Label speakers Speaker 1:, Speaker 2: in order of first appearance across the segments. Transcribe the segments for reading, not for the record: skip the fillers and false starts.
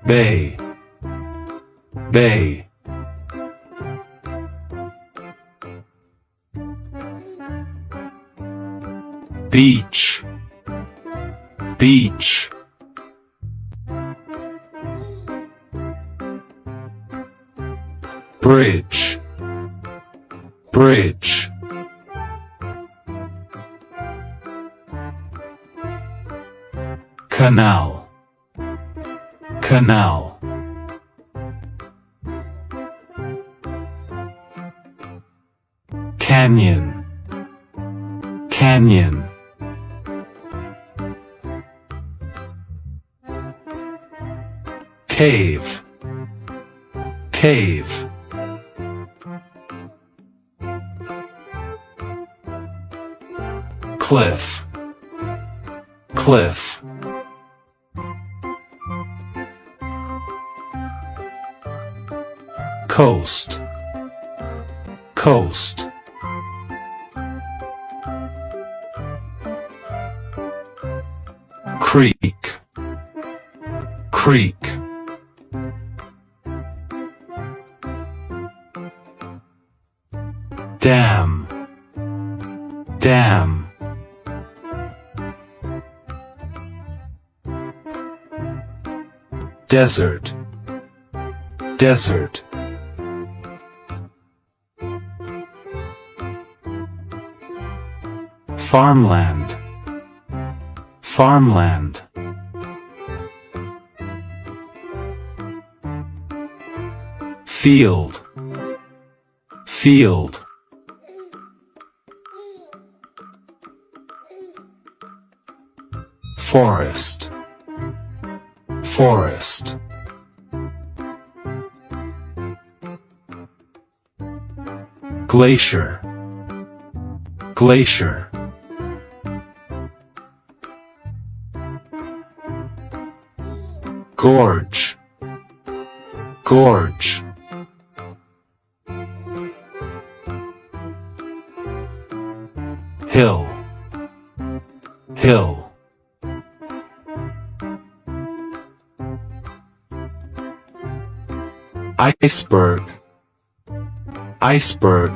Speaker 1: bay, bay. Beach, beach. Bridge, bridge. Canal, canal. Canyon, canyon. Cave, cave. Cliff, cliff. Coast, coast. Creek, creek. Dam, dam. Desert, desert. Farmland, farmland. Field, field. Forest, forest. Glacier, glacier. Gorge, gorge. Hill, hill. Iceberg, iceberg.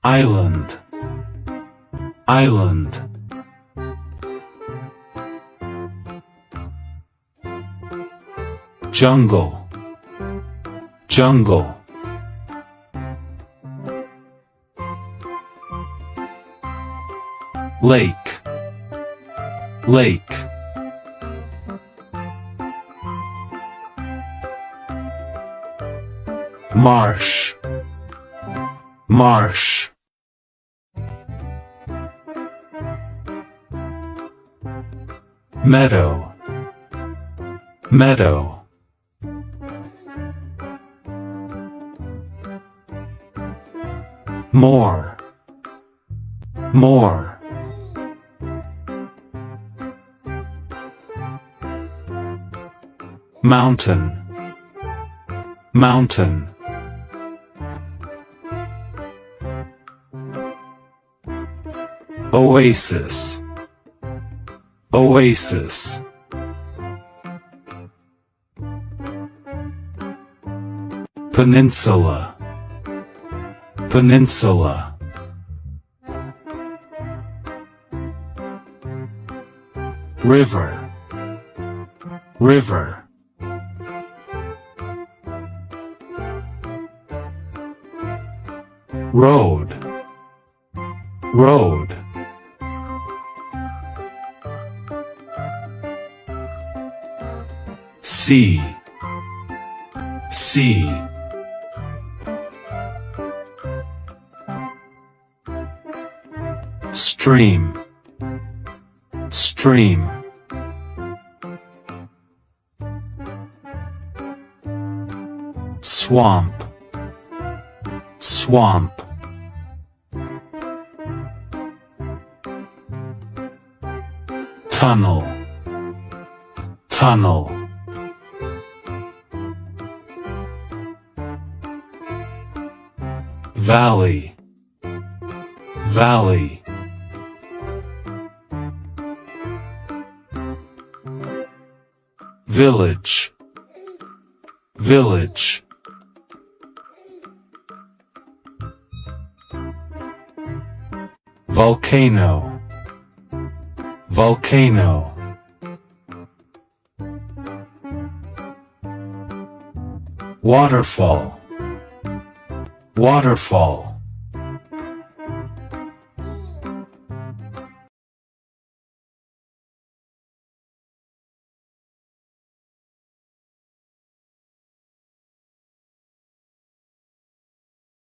Speaker 1: Island, island. Jungle, jungle. Lake, lake. Marsh, marsh. Meadow, meadow. More, more. Mountain, mountain. Oasis, oasis. Peninsula, peninsula. River, river. Road, road. Sea, sea. Stream, stream. Swamp, swamp. Tunnel, tunnel. Valley, valley. village, village. Volcano, volcano. Waterfall, waterfall.